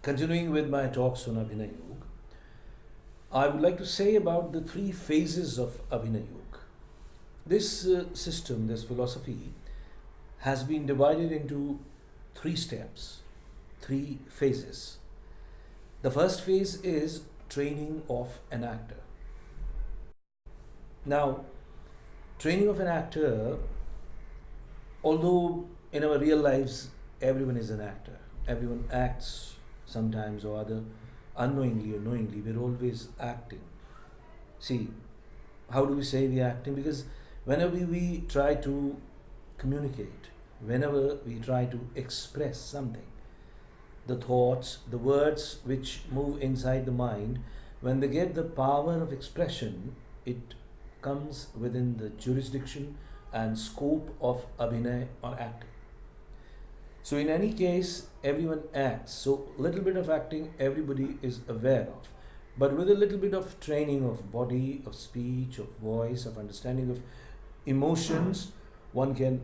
Continuing with my talks on Abhinaya Yog, I would like to say about the three phases of Abhinaya Yog. This system, this philosophy, has been divided into three steps, three phases. The first phase is training of an actor. Now, training of an actor, although in our real lives everyone is an actor, everyone acts sometimes or other, unknowingly or knowingly, we're always acting. See, how do we say we're acting? Because whenever we try to communicate, whenever we try to express something, the thoughts, the words which move inside the mind, when they get the power of expression, it comes within the jurisdiction and scope of Abhinaya or acting. So in any case, everyone acts. So little bit of acting everybody is aware of. But with a little bit of training of body, of speech, of voice, of understanding of emotions, one can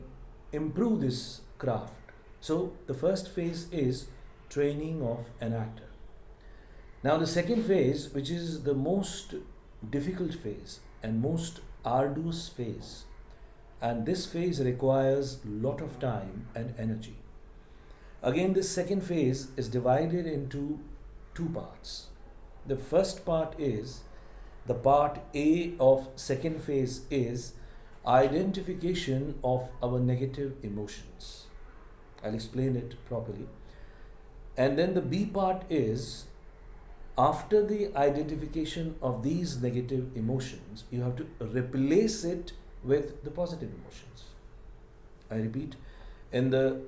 improve this craft. So the first phase is training of an actor. Now the second phase, which is the most difficult phase and most arduous phase, and this phase requires lot of time and energy. Again, this second phase is divided into two parts. The first part is, the part A of second phase is identification of our negative emotions. I'll explain it properly. And then the B part is, after the identification of these negative emotions, you have to replace it with the positive emotions. I repeat, in the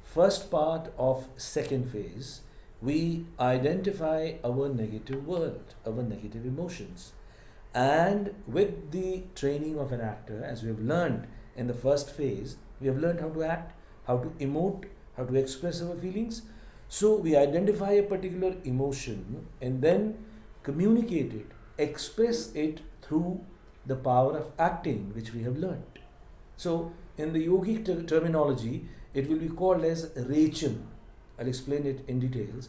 first part of second phase, we identify our negative world, our negative emotions. And with the training of an actor, as we have learned in the first phase, we have learned how to act, how to emote, how to express our feelings. So we identify a particular emotion and then communicate it, express it through the power of acting, which we have learned. So in the yogic terminology, it will be called as rechan. I'll explain it in details.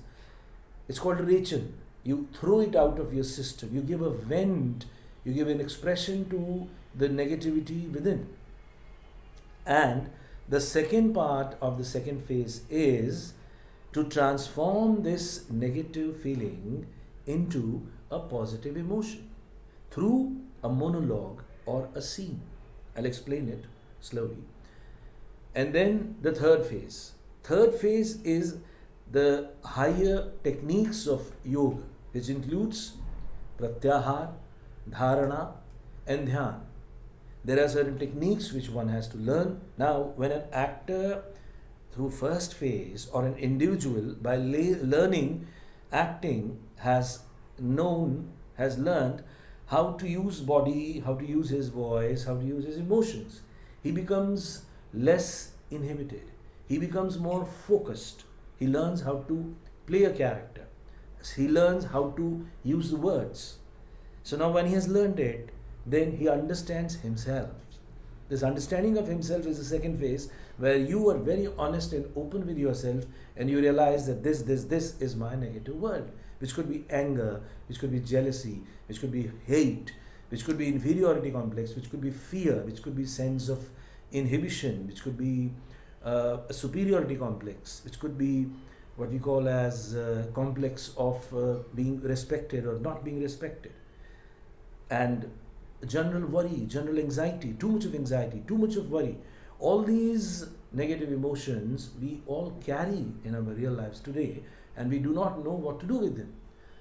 It's called rechan. You throw it out of your system. You give a vent, you give an expression to the negativity within. And the second part of the second phase is to transform this negative feeling into a positive emotion through a monologue or a scene. I'll explain it slowly. And then the third phase. Third phase is the higher techniques of yoga, which includes pratyahar, dharana, and dhyan. There are certain techniques which one has to learn. Now, when an actor through first phase or an individual by learning acting has learned how to use body, how to use his voice, how to use his emotions, he becomes less inhibited. He becomes more focused. He learns how to play a character. He learns how to use the words. So now when he has learned it, then he understands himself. This understanding of himself is the second phase, where you are very honest and open with yourself and you realize that this is my negative world, which could be anger, which could be jealousy, which could be hate, which could be inferiority complex, which could be fear, which could be sense of inhibition, which could be a superiority complex, which could be what we call as complex of being respected or not being respected, and general worry, general anxiety, too much of worry. All these negative emotions we all carry in our real lives today, and we do not know what to do with them.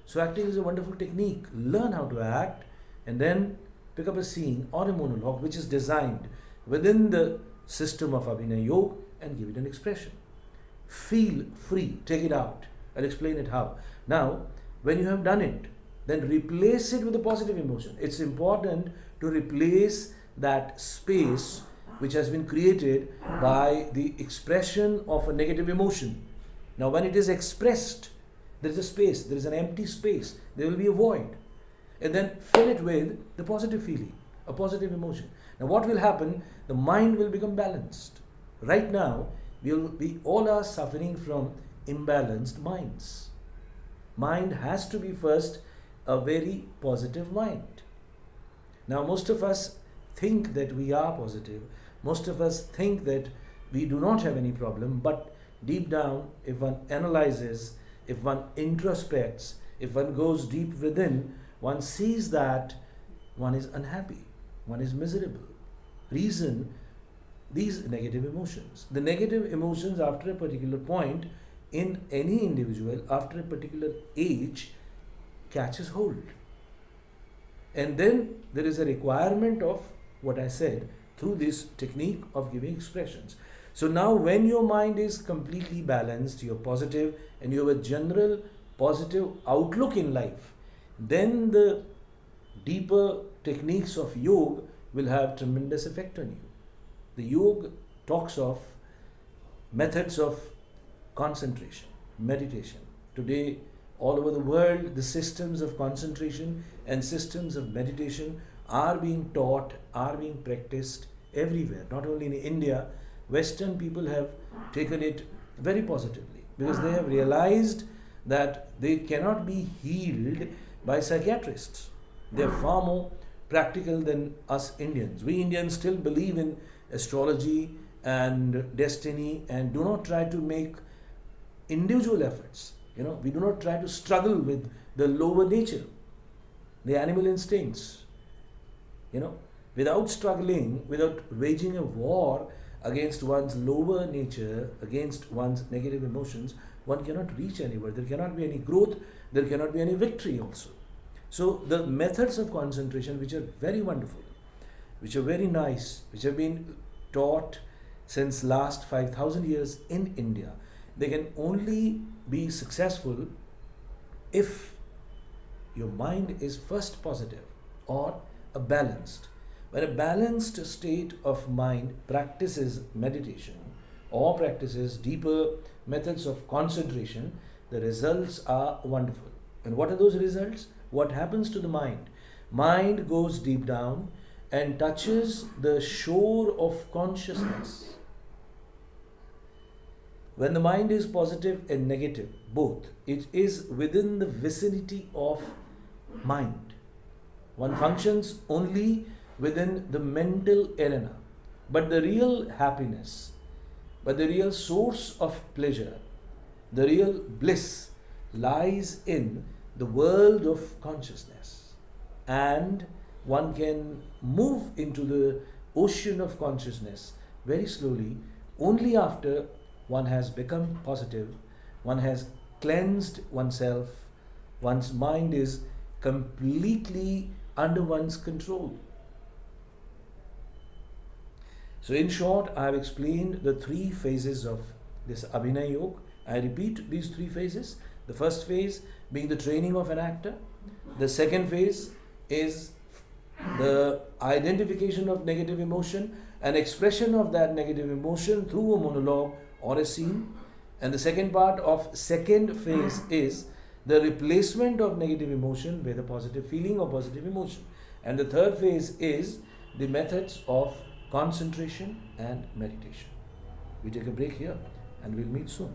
So acting is a wonderful technique. Learn how to act and then pick up a scene or a monologue which is designed within the system of Abhinaya Yog and give it an expression. Feel free, take it out. I'll explain it how. Now, when you have done it, then replace it with a positive emotion. It's important to replace that space which has been created by the expression of a negative emotion. Now, when it is expressed, there is a space, there is an empty space, there will be a void. And then fill it with the positive feeling, a positive emotion. Now, what will happen? The mind will become balanced. Right now, we all are suffering from imbalanced minds. Mind has to be first a very positive mind. Now, most of us think that we are positive. Most of us think that we do not have any problem, but deep down, if one analyzes, if one introspects, if one goes deep within, one sees that one is unhappy, one is miserable. Reason, these negative emotions. The negative emotions after a particular point in any individual, after a particular age, catches hold. And then there is a requirement of what I said through this technique of giving expressions. So now, when your mind is completely balanced, you're positive, and you have a general positive outlook in life, then the deeper techniques of yoga will have tremendous effect on you. The yoga talks of methods of concentration, meditation. Today, all over the world, the systems of concentration and systems of meditation are being taught, are being practiced everywhere. Not only in India, Western people have taken it very positively because they have realized that they cannot be healed by psychiatrists. They are far more practical than us Indians. We Indians still believe in astrology and destiny and do not try to make individual efforts. We do not try to struggle with the lower nature, the animal instincts. Without struggling, without waging a war against one's lower nature, against one's negative emotions, one cannot reach anywhere. There cannot be any growth, there cannot be any victory also. So the methods of concentration, which are very wonderful, which are very nice, which have been taught since last 5,000 years in India, they can only be successful if your mind is first positive or a balanced. When a balanced state of mind practices meditation or practices deeper methods of concentration, the results are wonderful. And what are those results? What happens to the mind? Mind goes deep down and touches the shore of consciousness. When the mind is positive and negative, both, it is within the vicinity of mind. One functions only within the mental arena. But the real happiness, but the real source of pleasure, the real bliss lies in the world of consciousness. And one can move into the ocean of consciousness very slowly only after one has become positive, one has cleansed oneself, one's mind is completely under one's control. So in short, I have explained the three phases of this Abhinaya Yog. I repeat these three phases. The first phase being the training of an actor. The second phase is the identification of negative emotion and expression of that negative emotion through a monologue or a scene. And the second part of second phase is the replacement of negative emotion with a positive feeling or positive emotion. And the third phase is the methods of concentration and meditation. We take a break here and we'll meet soon.